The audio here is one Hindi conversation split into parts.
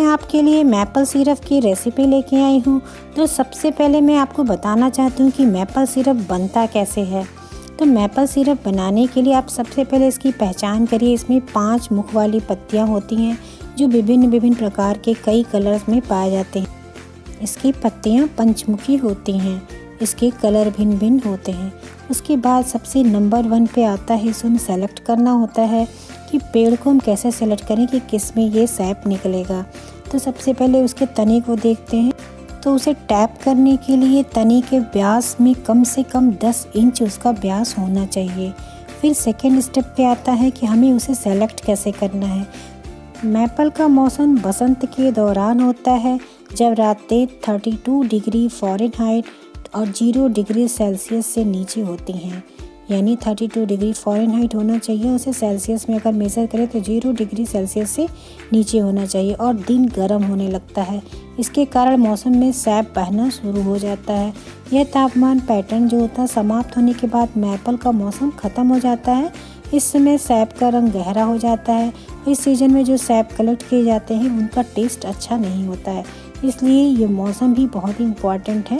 आपके लिए मैपल सिरप की रेसिपी लेके आई हूँ। तो सबसे पहले मैं आपको बताना चाहती हूँ कि मैपल सिरप बनता कैसे है। तो मैपल सिरप बनाने के लिए आप सबसे पहले इसकी पहचान करिए। इसमें 5 मुख वाली पत्तियाँ होती हैं जो विभिन्न प्रकार के कई कलर्स में पाए जाते हैं। इसकी पत्तियाँ पंचमुखी होती हैं, इसके कलर भिन्न भिन्न होते हैं। उसके बाद सबसे नंबर 1 पे आता है, इसमें सेलेक्ट करना होता है कि पेड़ को हम कैसे सेलेक्ट करें कि किस में ये सैप निकलेगा। तो सबसे पहले उसके तने को देखते हैं। तो उसे टैप करने के लिए तने के व्यास में कम से कम 10 इंच उसका व्यास होना चाहिए। फिर सेकेंड स्टेप पे आता है कि हमें उसे सेलेक्ट कैसे करना है। मैपल का मौसम बसंत के दौरान होता है, जब रातें 32 डिग्री फ़ारेनहाइट और 0 डिग्री सेल्सियस से नीचे होती हैं। यानी 32 डिग्री फ़ारेनहाइट होना चाहिए, उसे सेल्सियस में अगर मेज़र करें तो 0 डिग्री सेल्सियस से नीचे होना चाहिए। और दिन गर्म होने लगता है, इसके कारण मौसम में सैप बहना शुरू हो जाता है। यह तापमान पैटर्न जो होता है समाप्त होने के बाद मैपल का मौसम ख़त्म हो जाता है। इस समय सैप का रंग गहरा हो जाता है। इस सीज़न में जो सैप कलेक्ट किए जाते हैं उनका टेस्ट अच्छा नहीं होता है, इसलिए ये मौसम भी बहुत ही इम्पॉर्टेंट है।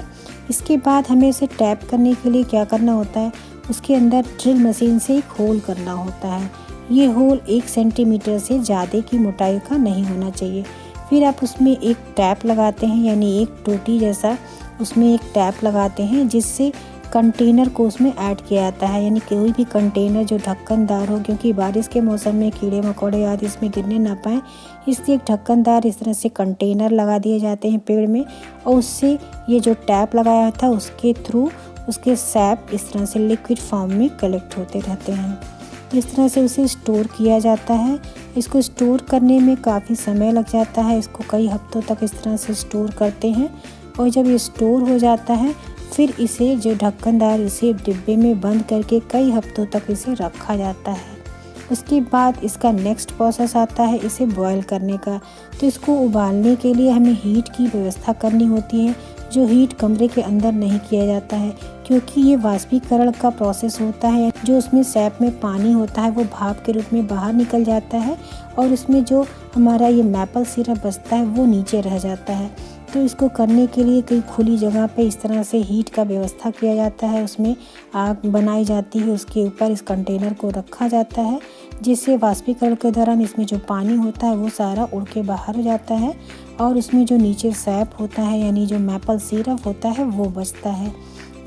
इसके बाद हमें इसे टैप करने के लिए क्या करना होता है, उसके अंदर ड्रिल मशीन से एक होल करना होता है। ये होल 1 सेंटीमीटर से ज़्यादा की मोटाई का नहीं होना चाहिए। फिर आप उसमें एक टैप लगाते हैं, यानी एक टोटी जैसा उसमें एक टैप लगाते हैं, जिससे कंटेनर को उसमें ऐड किया जाता है। यानी कोई भी कंटेनर जो ढक्कनदार हो, क्योंकि बारिश के मौसम में कीड़े मकोड़े आदि इसमें गिरने ना पाएँ, इसलिए एक ढक्कनदार इस तरह से कंटेनर लगा दिए जाते हैं पेड़ में। और उससे ये जो टैप लगाया था उसके थ्रू उसके सैप इस तरह से लिक्विड फॉर्म में कलेक्ट होते रहते हैं। इस तरह से उसे स्टोर किया जाता है। इसको स्टोर करने में काफ़ी समय लग जाता है, इसको कई हफ्तों तक इस तरह से स्टोर करते हैं। और जब ये स्टोर हो जाता है फिर इसे जो ढक्कनदार इसे डिब्बे में बंद करके कई हफ्तों तक इसे रखा जाता है। उसके बाद इसका नेक्स्ट प्रोसेस आता है इसे बॉयल करने का। तो इसको उबालने के लिए हमें हीट की व्यवस्था करनी होती है, जो हीट कमरे के अंदर नहीं किया जाता है, क्योंकि ये वाष्पीकरण का प्रोसेस होता है। जो उसमें सैप में पानी होता है वो भाप के रूप में बाहर निकल जाता है और इसमें जो हमारा ये मैपल सिरप बचता है वो नीचे रह जाता है। तो इसको करने के लिए कई खुली जगह पे इस तरह से हीट का व्यवस्था किया जाता है, उसमें आग बनाई जाती है, उसके ऊपर इस कंटेनर को रखा जाता है, जिससे वाष्पीकरण के दौरान इसमें जो पानी होता है वो सारा उड़ के बाहर हो जाता है और उसमें जो नीचे सैप होता है यानी जो मैपल सिरप होता है वो बचता है।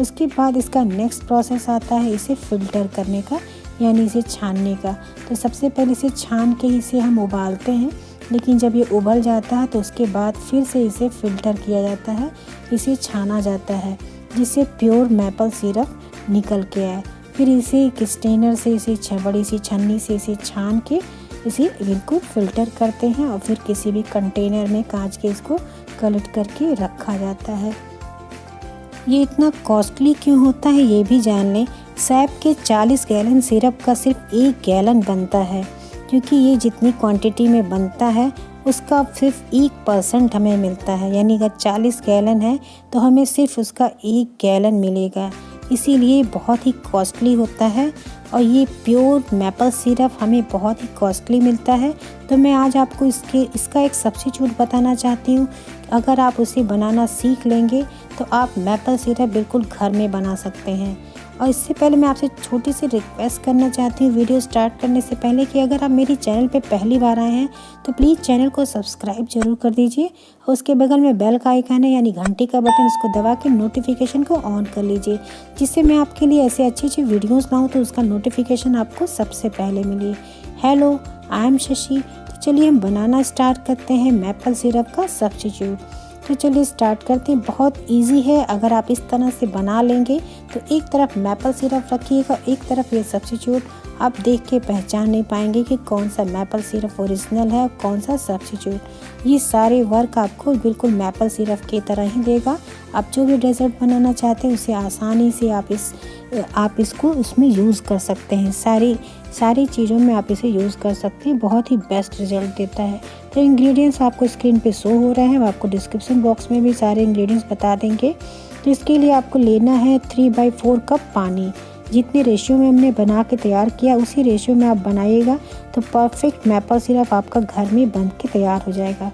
उसके बाद इसका नेक्स्ट प्रोसेस आता है इसे फ़िल्टर करने का, यानी इसे छानने का। तो सबसे पहले इसे छान के इसे हम उबालते हैं, लेकिन जब ये उबल जाता है तो उसके बाद फिर से इसे फ़िल्टर किया जाता है, इसे छाना जाता है, जिससे प्योर मैपल सिरप निकल के आए। फिर इसे एक स्ट्रेनर से इसे बड़ी सी छन्नी से इसे छान के इसे बिल्कुल फ़िल्टर करते हैं और फिर किसी भी कंटेनर में कांच के इसको कलेक्ट करके रखा जाता है। ये इतना कॉस्टली क्यों होता है ये भी जान लें। सैप के 40 गैलन सिरप का सिर्फ 1 गैलन बनता है, क्योंकि ये जितनी क्वांटिटी में बनता है उसका सिर्फ 1% हमें मिलता है। यानी अगर 40 गैलन है तो हमें सिर्फ उसका 1 गैलन मिलेगा, इसीलिए बहुत ही कॉस्टली होता है। और ये प्योर मैपल सिरप हमें बहुत ही कॉस्टली मिलता है। तो मैं आज आपको इसका एक सब्स्टिट्यूट बताना चाहती हूँ। अगर आप उसे बनाना सीख लेंगे तो आप मैपल सिरप बिल्कुल घर में बना सकते हैं। और इससे पहले मैं आपसे छोटी सी रिक्वेस्ट करना चाहती हूँ वीडियो स्टार्ट करने से पहले, कि अगर आप मेरी चैनल पे पहली बार आए हैं तो प्लीज़ चैनल को सब्सक्राइब जरूर कर दीजिए और उसके बगल में बेल का आइकन है यानी घंटी का बटन, उसको दबा के नोटिफिकेशन को ऑन कर लीजिए, जिससे मैं आपके लिए ऐसे अच्छी वीडियोज़ लाऊँ तो उसका नोटिफिकेशन आपको सबसे पहले मिले। Hello, I am Shashi. तो चलिए हम बनाना स्टार्ट करते हैं मैपल सिरप का सब्स्टिट्यूट। तो चलिए स्टार्ट करते हैं। बहुत इजी है, अगर आप इस तरह से बना लेंगे तो एक तरफ मैपल सिरप रखिएगा, एक तरफ ये सब्स्टिट्यूट। आप देख के पहचान नहीं पाएंगे कि कौन सा मैपल सिरप ओरिजिनल है और कौन सा सब्स्टिट्यूट। ये सारे वर्क आपको बिल्कुल मैपल सिरप की तरह ही देगा। आप जो भी डेजर्ट बनाना चाहते हैं उसे आसानी से आप इसको उसमें यूज़ कर सकते हैं। सारी चीज़ों में आप इसे यूज़ कर सकते हैं, बहुत ही बेस्ट रिजल्ट देता है। तो इंग्रेडिएंट्स आपको स्क्रीन पे शो हो रहे हैं, हम आपको डिस्क्रिप्शन बॉक्स में भी सारे इंग्रेडिएंट्स बता देंगे। तो इसके लिए आपको लेना है 3/4 कप पानी। जितने रेशियो में हमने बना के तैयार किया उसी रेशियो में आप बनाइएगा तो परफेक्ट मैपल सिरप आपका घर में बन के तैयार हो जाएगा।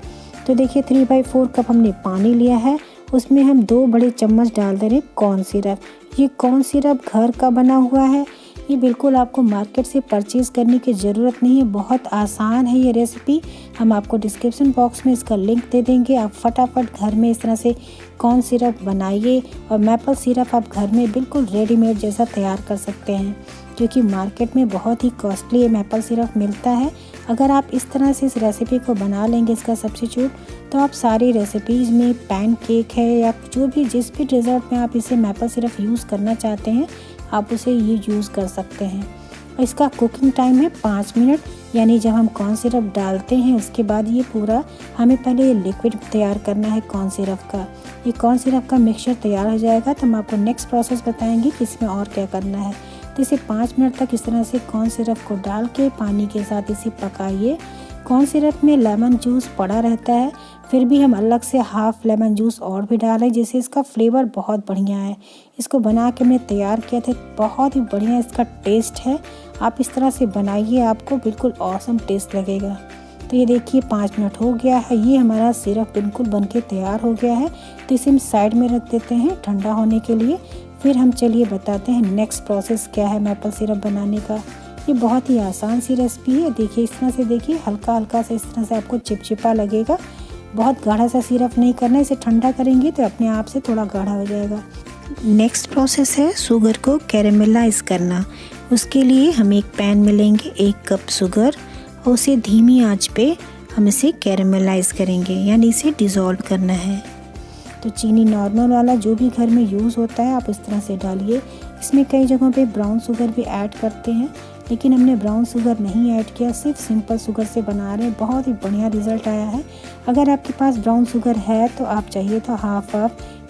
तो देखिए 3/4 कप हमने पानी लिया है, उसमें हम 2 बड़े चम्मच डाल दे रहे हैं कॉर्न सिरप। ये कॉर्न सिरप घर का बना हुआ है, ये बिल्कुल आपको मार्केट से परचेज़ करने की ज़रूरत नहीं है, बहुत आसान है ये रेसिपी। हम आपको डिस्क्रिप्शन बॉक्स में इसका लिंक दे देंगे। आप फटाफट घर में इस तरह से कॉर्न सिरप बनाइए और मैपल सिरप आप घर में बिल्कुल रेडीमेड जैसा तैयार कर सकते हैं, क्योंकि मार्केट में बहुत ही कॉस्टली ये मैपल सिरप मिलता है। अगर आप इस तरह से इस रेसिपी को बना लेंगे इसका सब्स्टिट्यूट, तो आप सारी रेसिपीज़ में पैनकेक है या जो भी जिस भी डेज़र्ट में आप इसे मैपल सिरप यूज़ करना चाहते हैं आप उसे ये यूज़ कर सकते हैं। और इसका कुकिंग टाइम है 5 मिनट, यानी जब हम कॉर्न सिरप डालते हैं उसके बाद ये पूरा हमें पहले ये लिक्विड तैयार करना है कॉर्न सिरप का। ये कॉर्न सिरप का मिक्सचर तैयार हो जाएगा तो हम आपको नेक्स्ट प्रोसेस बताएंगे कि इसमें और क्या करना है। तो इसे 5 मिनट तक इस तरह से कॉर्न सिरप को डाल के पानी के साथ इसे पकाइए। कॉर्न सिरप में लेमन जूस पड़ा रहता है, फिर भी हम अलग से हाफ़ लेमन जूस और भी डालें जिससे इसका फ्लेवर बहुत बढ़िया है। इसको बना के हमने तैयार किया था, बहुत ही बढ़िया इसका टेस्ट है। आप इस तरह से बनाइए, आपको बिल्कुल ऑसम टेस्ट लगेगा। तो ये देखिए 5 मिनट हो गया है, ये हमारा सिरप बिल्कुल बनके तैयार हो गया है। तो इसे हम साइड में रख देते हैं ठंडा होने के लिए। फिर हम चलिए बताते हैं नेक्स्ट प्रोसेस क्या है मैपल सिरप बनाने का। ये बहुत ही आसान सी रेसिपी है। देखिए इस तरह से, देखिए हल्का हल्का से इस तरह से आपको चिपचिपा लगेगा। बहुत गाढ़ा सा सिरप नहीं करना, इसे ठंडा करेंगे तो अपने आप से थोड़ा गाढ़ा हो जाएगा। नेक्स्ट प्रोसेस है शुगर को कैरेमलाइज करना। उसके लिए हम एक पैन में लेंगे 1 कप शुगर और उसे धीमी आंच पे हम इसे कैरेमलाइज करेंगे, यानी इसे डिज़ोल्व करना है। तो चीनी नॉर्मल वाला जो भी घर में यूज़ होता है आप इस तरह से डालिए। इसमें कई जगहों पे ब्राउन शुगर भी ऐड करते हैं, लेकिन हमने ब्राउन शुगर नहीं ऐड किया, सिर्फ सिंपल शुगर से बना रहे हैं। बहुत ही बढ़िया रिज़ल्ट आया है। अगर आपके पास ब्राउन शुगर है तो आप चाहिए तो हाफ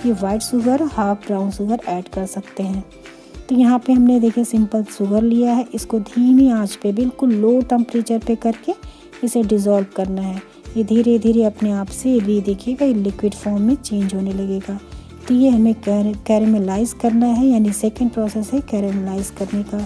ये white sugar half brown sugar add कर सकते हैं। तो यहाँ पे हमने देखिए सिंपल शुगर लिया है, इसको धीमी आंच पे बिल्कुल लो टेम्परेचर पे करके इसे डिज़ोल्व करना है। ये धीरे धीरे अपने आप से भी देखिएगा ये लिक्विड फॉर्म में चेंज होने लगेगा। तो ये हमें कैरेमलाइज़ करना है, यानी सेकंड प्रोसेस है कैरेमलाइज़ करने का।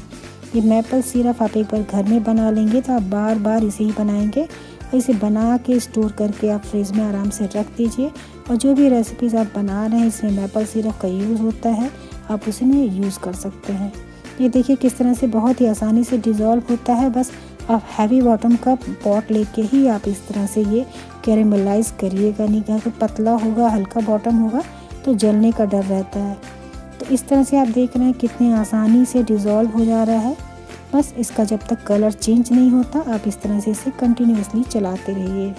ये मैपल सिरप आप एक बार घर में बना लेंगे तो आप बार बार इसे ही बनाएंगे। और इसे बना के स्टोर करके आप फ्रिज में आराम से रख दीजिए। और जो भी रेसिपीज़ आप बना रहे हैं इसमें मैपल सिरप का यूज़ होता है, आप उसमें यूज़ कर सकते हैं। ये देखिए किस तरह से बहुत ही आसानी से डिज़ोल्व होता है। बस आप हैवी बॉटम का पॉट लेके ही आप इस तरह से ये कैरेमलाइज़ करिएगा, नहीं क्या पतला होगा हल्का बॉटम होगा तो जलने का डर रहता है। तो इस तरह से आप देख रहे हैं कितनी आसानी से डिज़ोल्व हो जा रहा है। बस इसका जब तक कलर चेंज नहीं होता आप इस तरह से इसे कंटिन्यूअसली चलाते रहिए।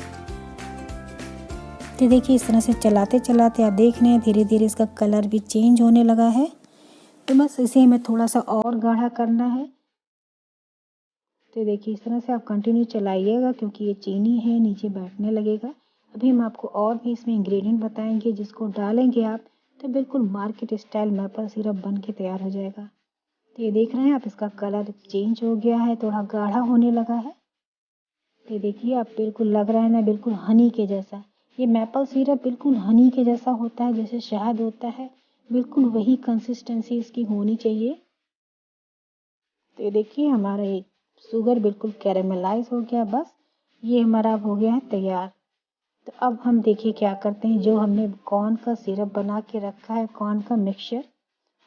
तो देखिए इस तरह से चलाते चलाते आप देख रहे हैं धीरे धीरे इसका कलर भी चेंज होने लगा है। तो बस इसे हमें थोड़ा सा और गाढ़ा करना है। तो देखिए इस तरह से आप कंटिन्यू चलाइएगा, क्योंकि ये चीनी है नीचे बैठने लगेगा। अभी हम आपको और भी इसमें इंग्रेडिएंट बताएंगे जिसको डालेंगे आप तो बिल्कुल मार्केट स्टाइल मैपल सिरप बन के तैयार हो जाएगा। तो ये देख रहे हैं आप इसका कलर चेंज हो गया है, थोड़ा गाढ़ा होने लगा है। तो देखिए आप बिल्कुल लग रहा है ना बिल्कुल हनी के जैसा। ये मैपल सिरप बिल्कुल हनी के जैसा होता है, जैसे शहद होता है, बिल्कुल वही कंसिस्टेंसी इसकी होनी चाहिए। तो ये देखिए हमारा एक शुगर बिल्कुल कैरेमलाइज हो गया। बस ये हमारा हो गया है तैयार। तो अब हम देखिए क्या करते हैं, जो हमने कॉर्न का सिरप बना के रखा है, कॉर्न का मिक्सचर,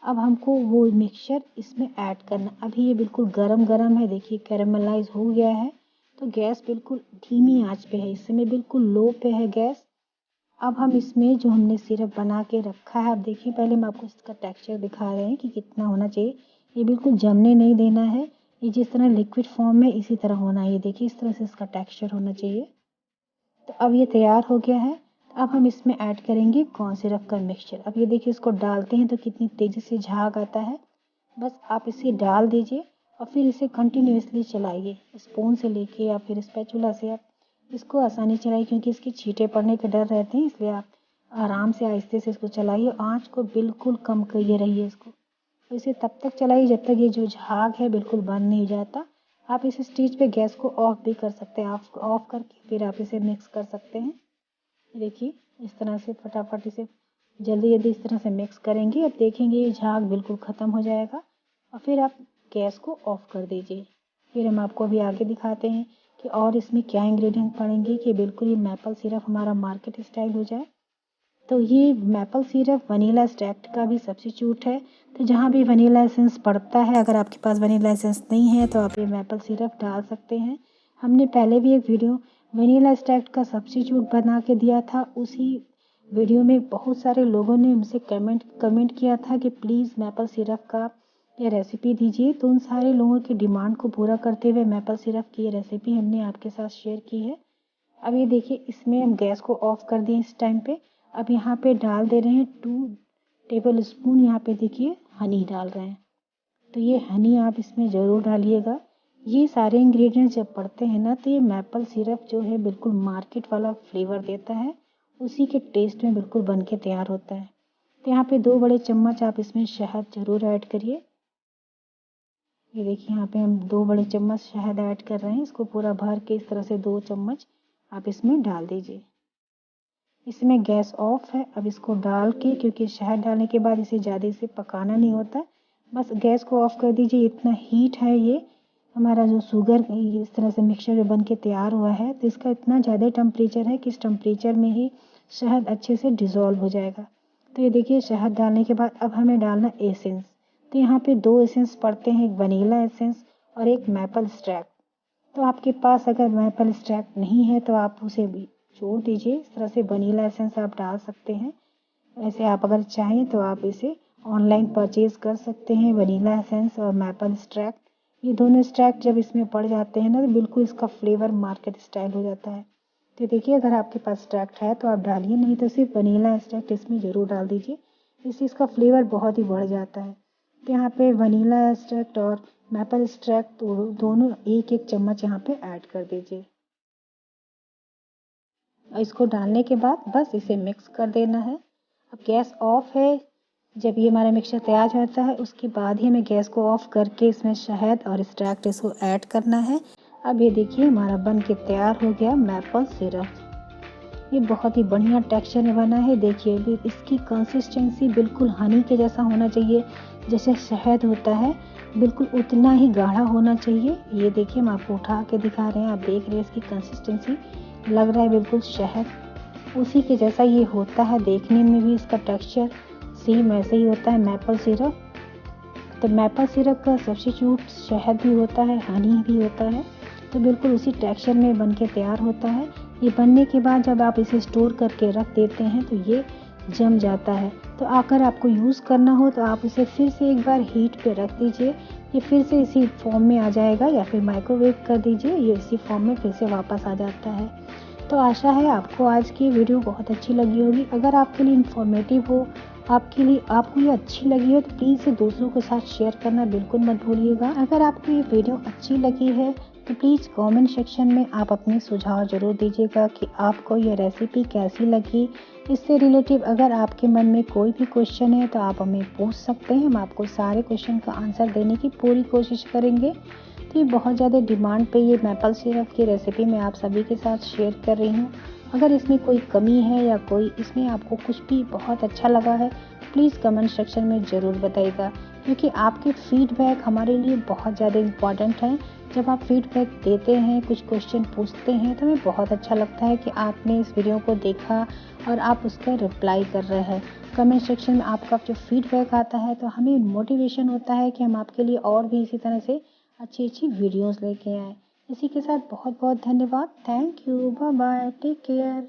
अब हमको वो मिक्सचर इसमें ऐड करना। अभी ये बिल्कुल गरम गरम है, देखिए कैरेमलाइज हो गया है। तो गैस बिल्कुल धीमी आंच पे है, इस समय बिल्कुल लो पे है गैस। अब हम इसमें जो हमने सिरप बना के रखा है, अब देखिए पहले हम आपको इसका टेक्सचर दिखा रहे हैं कि कितना होना चाहिए। ये बिल्कुल जमने नहीं देना है, ये जिस तरह लिक्विड फॉर्म में इसी तरह होना है। ये देखिए इस तरह से इसका टेक्सचर होना चाहिए। तो अब ये तैयार हो गया है। अब हम इसमें ऐड करेंगे कॉर्न सिरप का मिक्सचर। अब ये देखिए इसको डालते हैं तो कितनी तेज़ी से झाग आता है। बस आप इसे डाल दीजिए और फिर इसे कंटिन्यूअसली चलाइए, स्पून से लेके या फिर स्पैचुला से आप इसको आसानी चलाइए, क्योंकि इसके छींटे पड़ने के डर रहते हैं, इसलिए आप आराम से आहिस्ते से इसको चलाइए। आँच को बिल्कुल कम करिए रहिए इसको। तो इसे तब तक चलाइए जब तक ये जो झाग है बिल्कुल बन नहीं जाता। आप इस स्टेज पे गैस को ऑफ भी कर सकते हैं, ऑफ करके फिर आप इसे मिक्स कर सकते हैं। देखिए इस तरह से फटाफट इसे जल्दी जल्दी इस तरह से मिक्स करेंगे। अब देखेंगे ये झाग बिल्कुल ख़त्म हो जाएगा और फिर आप गैस को ऑफ कर दीजिए। फिर हम आपको अभी आगे दिखाते हैं कि और इसमें क्या इंग्रेडिएंट पड़ेंगे कि बिल्कुल ये मैपल सिरप हमारा मार्केट स्टाइल हो जाए। तो ये मैपल सिरप वनीला एक्सट्रैक्ट का भी सब्स्टिट्यूट है। तो जहाँ भी वनीला एसेंस पड़ता है, अगर आपके पास वनीला एसेंस नहीं है तो आप ये मैपल सिरप डाल सकते हैं। हमने पहले भी एक वीडियो वनीला एक्सट्रैक्ट का सब्स्टिट्यूट बना के दिया था। उसी वीडियो में बहुत सारे लोगों ने हमसे कमेंट किया था कि प्लीज़ मैपल सिरप का ये रेसिपी दीजिए। तो उन सारे लोगों की डिमांड को पूरा करते हुए मैपल सिरप की ये रेसिपी हमने आपके साथ शेयर की है। अब ये देखिए, इसमें हम गैस को ऑफ कर दिए इस टाइम पे। अब यहाँ पे डाल दे रहे हैं 2 टेबल स्पून, यहाँ पे देखिए हनी डाल रहे हैं। तो ये हनी आप इसमें ज़रूर डालिएगा। ये सारे इंग्रेडिएंट्स जब पड़ते हैं ना तो ये मैपल सिरप जो है बिल्कुल मार्केट वाला फ्लेवर देता है, उसी के टेस्ट में बिल्कुल बन के तैयार होता है। तो यहाँ पे 2 बड़े चम्मच आप इसमें शहद ज़रूर ऐड करिए। ये देखिए, यहाँ पे हम 2 बड़े चम्मच शहद ऐड कर रहे हैं। इसको पूरा भर के इस तरह से 2 चम्मच आप इसमें डाल दीजिए। इसमें गैस ऑफ है। अब इसको डाल के, क्योंकि शहद डालने के बाद इसे ज़्यादा इसे पकाना नहीं होता, बस गैस को ऑफ कर दीजिए। इतना हीट है ये हमारा जो शुगर इस तरह से मिक्सचर बन के तैयार हुआ है, तो इसका इतना ज़्यादा टेम्परेचर है कि इस टेम्परेचर में ही शहद अच्छे से डिज़ोल्व हो जाएगा। तो ये देखिए, शहद डालने के बाद अब हमें डालना एसेंस। तो यहाँ पे 2 एसेंस पड़ते हैं, एक वनीला एसेंस और एक मैपल एक्सट्रैक्ट। तो आपके पास अगर मैपल एक्सट्रैक्ट नहीं है तो आप उसे भी छोड़ दीजिए। इस तरह से वनीला एसेंस आप डाल सकते हैं। वैसे आप अगर चाहें तो आप इसे ऑनलाइन परचेज़ कर सकते हैं। वनीला एसेंस और मैपल एक्सट्रैक्ट, ये दोनों एक्सट्रैक्ट जब इसमें पड़ जाते हैं ना तो बिल्कुल इसका फ्लेवर मार्केट स्टाइल हो जाता है। तो देखिए, अगर आपके पास एक्सट्रैक्ट है तो आप डालिए, नहीं तो सिर्फ वनीला एक्सट्रैक्ट इसमें ज़रूर डाल दीजिए। इससे इसका फ्लेवर बहुत ही बढ़ जाता है। तो यहाँ पे वनीला एक्सट्रैक्ट और मैपल एक्सट्रैक्ट दोनों 1-1 चम्मच यहाँ पे ऐड कर दीजिए। और इसको डालने के बाद बस इसे मिक्स कर देना है। अब गैस ऑफ है। जब ये हमारा मिक्सचर तैयार हो जाता है उसके बाद ही हमें गैस को ऑफ करके इसमें शहद और एक्सट्रैक्ट इसको ऐड करना है। अब ये देखिए, हमारा बन के तैयार हो गया मैपल सिरप। ये बहुत ही बढ़िया टेक्सचर में बना है। देखिए, भी इसकी कंसिस्टेंसी बिल्कुल हनी के जैसा होना चाहिए, जैसे शहद होता है बिल्कुल उतना ही गाढ़ा होना चाहिए। ये देखिए, हम आपको उठा के दिखा रहे हैं, आप देख रहे हैं इसकी कंसिस्टेंसी, लग रहा है बिल्कुल शहद उसी के जैसा ये होता है। देखने में भी इसका टेक्सचर सेम ऐसे ही होता है मैपल सिरप। तो मैपल सिरप का सब्स्टिट्यूट शहद भी होता है, हनी भी होता है, तो बिल्कुल उसी टेक्सचर में बन के तैयार होता है। ये बनने के बाद जब आप इसे स्टोर करके रख देते हैं तो ये जम जाता है। तो अगर आपको यूज़ करना हो तो आप इसे फिर से एक बार हीट पे रख दीजिए, ये फिर से इसी फॉर्म में आ जाएगा, या फिर माइक्रोवेव कर दीजिए, ये इसी फॉर्म में फिर से वापस आ जाता है। तो आशा है आपको आज की वीडियो बहुत अच्छी लगी होगी। अगर आपके लिए इन्फॉर्मेटिव हो, आपको ये अच्छी लगी हो तो प्लीज़ इसे दूसरों के साथ शेयर करना बिल्कुल मत भूलिएगा। अगर आपको ये वीडियो अच्छी लगी है तो प्लीज़ कमेंट सेक्शन में आप अपने सुझाव ज़रूर दीजिएगा कि आपको ये रेसिपी कैसी लगी। इससे रिलेटिव अगर आपके मन में कोई भी क्वेश्चन है तो आप हमें पूछ सकते हैं, हम आपको सारे क्वेश्चन का आंसर देने की पूरी कोशिश करेंगे। तो ये बहुत ज़्यादा डिमांड पे ये मैपल सिरप की रेसिपी मैं आप सभी के साथ शेयर कर रही हूँ। अगर इसमें कोई कमी है या कोई इसमें आपको कुछ भी बहुत अच्छा लगा है तो प्लीज़ कमेंट सेक्शन में ज़रूर बताइएगा, क्योंकि आपके फीडबैक हमारे लिए बहुत ज़्यादा इम्पॉर्टेंट हैं। जब आप फीडबैक देते हैं, कुछ क्वेश्चन पूछते हैं, तो हमें बहुत अच्छा लगता है कि आपने इस वीडियो को देखा और आप उसका रिप्लाई कर रहे हैं। कमेंट सेक्शन में आपका जो फीडबैक आता है तो हमें मोटिवेशन होता है कि हम आपके लिए और भी इसी तरह से अच्छी वीडियोस लेके आएँ। इसी के साथ बहुत बहुत धन्यवाद। Thank you, bye bye, take care.